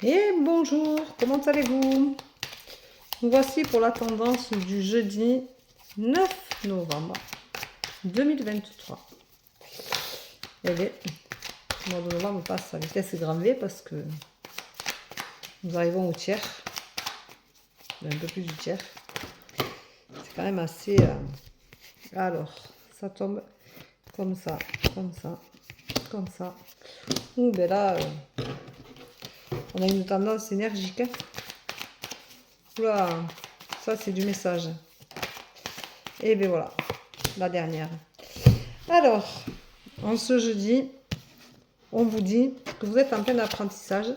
Et bonjour, comment allez-vous? Nous voici pour la tendance du jeudi 9 novembre 2023. Et bien, le mois de novembre passe à vitesse grand V parce que nous arrivons au tiers, un peu plus du tiers. C'est quand même assez... Alors, ça tombe comme ça, comme ça, comme ça. Ouh, ben là, on a une tendance énergique. Hein. Oula, ça c'est du message. Et bien voilà, la dernière. Alors, en ce jeudi, on vous dit que vous êtes en plein apprentissage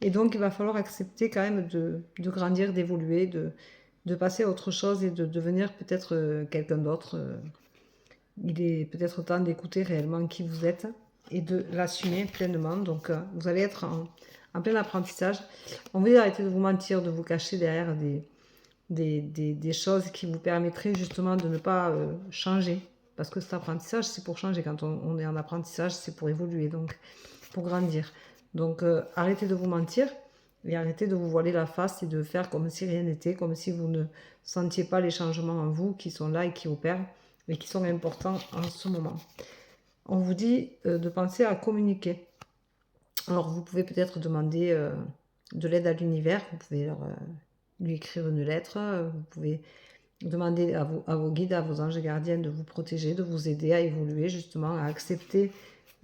et donc il va falloir accepter quand même de grandir, d'évoluer, de passer à autre chose et de devenir peut-être quelqu'un d'autre. Il est peut-être temps d'écouter réellement qui vous êtes et de l'assumer pleinement. Donc vous allez être en plein apprentissage. On va arrêter de vous mentir, de vous cacher derrière des choses qui vous permettraient justement de ne pas changer. Parce que cet apprentissage, c'est pour changer. Quand on est en apprentissage, c'est pour évoluer, donc pour grandir. Donc arrêtez de vous mentir et arrêtez de vous voiler la face et de faire comme si rien n'était, comme si vous ne sentiez pas les changements en vous qui sont là et qui opèrent et qui sont importants en ce moment. On vous dit de penser à communiquer. Alors vous pouvez peut-être demander de l'aide à l'univers, vous pouvez lui écrire une lettre, vous pouvez demander à vos guides, à vos anges gardiens de vous protéger, de vous aider à évoluer justement, à accepter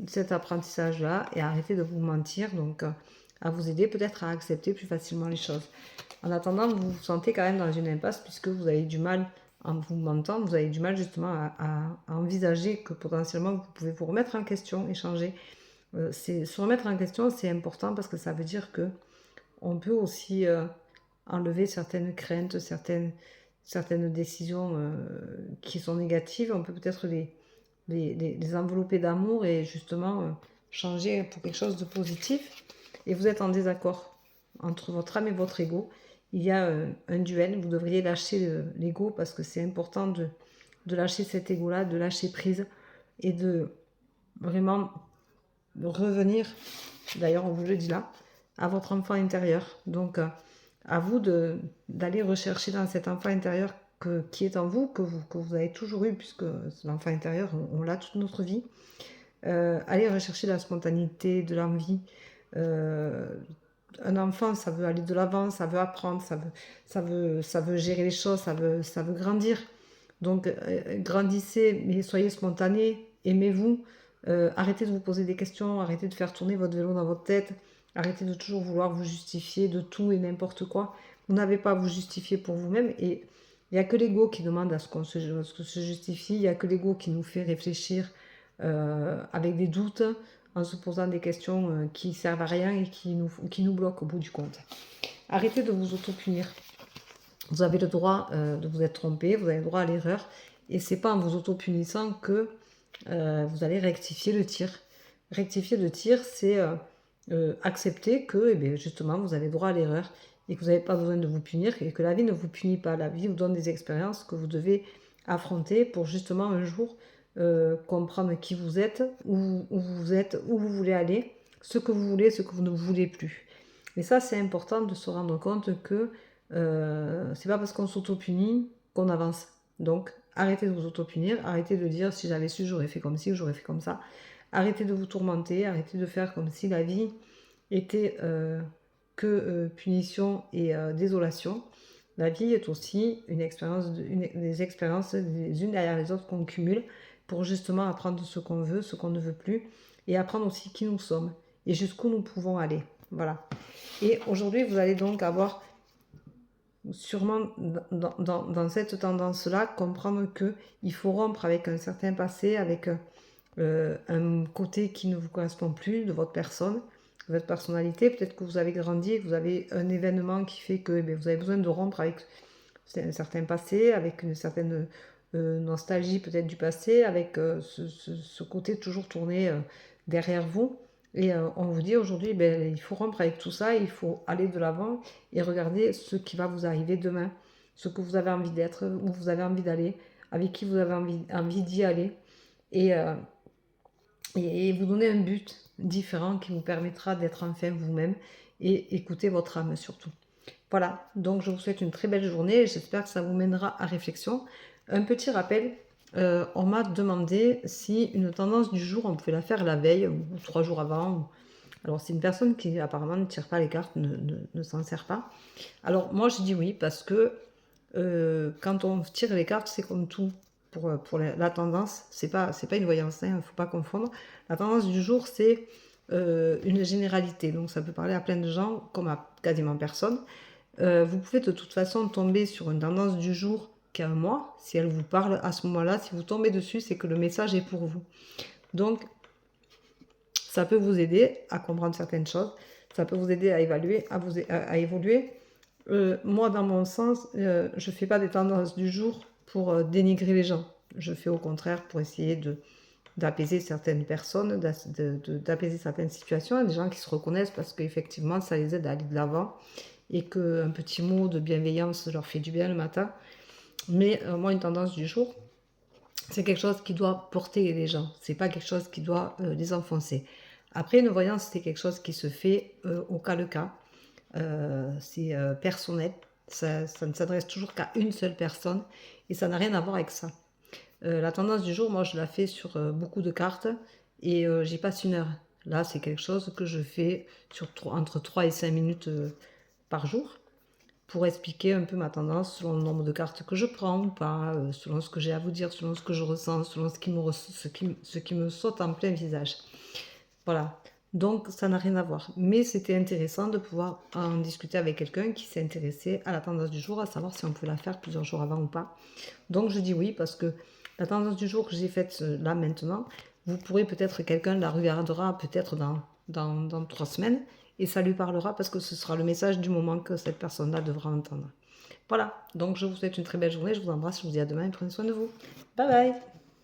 cet apprentissage-là et à arrêter de vous mentir, donc à vous aider peut-être à accepter plus facilement les choses. En attendant, vous vous sentez quand même dans une impasse puisque vous avez du mal, en vous mentant, vous avez du mal justement à envisager que potentiellement vous pouvez vous remettre en question, échanger. Se remettre en question, c'est important parce que ça veut dire que on peut aussi enlever certaines craintes, certaines décisions qui sont négatives. On peut peut-être les envelopper d'amour et justement changer pour quelque chose de positif. Et vous êtes en désaccord entre votre âme et votre ego. Il y a un duel. Vous devriez lâcher l'ego parce que c'est important de lâcher cet ego-là, de lâcher prise et de vraiment revenir, d'ailleurs on vous le dit là, à votre enfant intérieur. Donc à vous d'aller rechercher dans cet enfant intérieur qui est en vous, que vous avez toujours eu, puisque l'enfant intérieur, on l'a toute notre vie. Allez rechercher la spontanéité, de l'envie. Un enfant, ça veut aller de l'avant, ça veut apprendre, ça veut gérer les choses, ça veut grandir. Donc grandissez, mais soyez spontané, aimez-vous. Arrêtez de vous poser des questions, arrêtez de faire tourner votre vélo dans votre tête, arrêtez de toujours vouloir vous justifier de tout et n'importe quoi. Vous n'avez pas à vous justifier pour vous-même et il n'y a que l'ego qui demande à ce qu'on se justifie, il n'y a que l'ego qui nous fait réfléchir avec des doutes, en se posant des questions qui servent à rien et qui nous bloquent au bout du compte. Arrêtez de vous auto-punir. Vous avez le droit de vous être trompé, vous avez le droit à l'erreur, et c'est pas en vous auto-punissant que vous allez rectifier le tir. Rectifier le tir, c'est accepter que eh bien, justement vous avez droit à l'erreur et que vous n'avez pas besoin de vous punir et que la vie ne vous punit pas. La vie vous donne des expériences que vous devez affronter pour justement un jour comprendre qui vous êtes, où vous êtes, où vous voulez aller, ce que vous voulez, ce que vous ne voulez plus. Et ça, c'est important de se rendre compte que c'est pas parce qu'on s'auto-punit qu'on avance. Donc, arrêtez de vous auto-punir, arrêtez de dire si j'avais su, j'aurais fait comme ci ou j'aurais fait comme ça. Arrêtez de vous tourmenter, arrêtez de faire comme si la vie était que punition et désolation. La vie est aussi une expérience, des expériences les unes derrière les autres qu'on cumule pour justement apprendre ce qu'on veut, ce qu'on ne veut plus, et apprendre aussi qui nous sommes et jusqu'où nous pouvons aller. Voilà. Et aujourd'hui, vous allez donc avoir sûrement dans cette tendance-là, comprendre qu'il faut rompre avec un certain passé, avec un côté qui ne vous correspond plus de votre personne, de votre personnalité. Peut-être que vous avez grandi et que vous avez un événement qui fait que vous avez besoin de rompre avec un certain passé, avec une certaine nostalgie peut-être du passé, avec ce côté toujours tourné derrière vous. Et on vous dit aujourd'hui, il faut rompre avec tout ça, il faut aller de l'avant et regarder ce qui va vous arriver demain, ce que vous avez envie d'être, où vous avez envie d'aller, avec qui vous avez envie d'y aller. Et, et vous donner un but. différent qui vous permettra d'être enfin vous-même et écouter votre âme surtout. Voilà, donc je vous souhaite une très belle journée et j'espère que ça vous mènera à réflexion. Un petit rappel, on m'a demandé si une tendance du jour, on pouvait la faire la veille ou 3 jours avant. Alors c'est une personne qui apparemment ne tire pas les cartes, ne s'en sert pas. Alors moi je dis oui parce que quand on tire les cartes, c'est comme tout. Pour la tendance, c'est pas une voyance, il ne faut pas confondre. La tendance du jour, c'est une généralité. Donc ça peut parler à plein de gens comme à quasiment personne. Vous pouvez de toute façon tomber sur une tendance du jour qui a un mois. Si elle vous parle à ce moment-là, si vous tombez dessus, c'est que le message est pour vous. Donc ça peut vous aider à comprendre certaines choses. Ça peut vous aider à évaluer, à évoluer. Moi, dans mon sens, je ne fais pas des tendances du jour pour dénigrer les gens. Je fais au contraire pour essayer d'apaiser certaines personnes, d'apaiser certaines situations. Il y a des gens qui se reconnaissent parce qu'effectivement, ça les aide à aller de l'avant et qu'un petit mot de bienveillance leur fait du bien le matin. Mais moi, une tendance du jour, c'est quelque chose qui doit porter les gens. C'est pas quelque chose qui doit les enfoncer. Après, une voyance, c'est quelque chose qui se fait au cas le cas. C'est personnel. Ça ne s'adresse toujours qu'à une seule personne et ça n'a rien à voir avec ça. La tendance du jour, moi, je la fais sur beaucoup de cartes et j'y passe 1 heure. Là, c'est quelque chose que je fais entre 3 et 5 minutes par jour pour expliquer un peu ma tendance selon le nombre de cartes que je prends ou pas, selon ce que j'ai à vous dire, selon ce que je ressens, selon ce qui me saute en plein visage. Voilà. Donc, ça n'a rien à voir. Mais c'était intéressant de pouvoir en discuter avec quelqu'un qui s'est intéressé à la tendance du jour, à savoir si on peut la faire plusieurs jours avant ou pas. Donc, je dis oui parce que la tendance du jour que j'ai faite là maintenant, vous pourrez peut-être, quelqu'un la regardera peut-être dans 3 semaines et ça lui parlera parce que ce sera le message du moment que cette personne-là devra entendre. Voilà. Donc, je vous souhaite une très belle journée. Je vous embrasse. Je vous dis à demain et prenez soin de vous. Bye bye.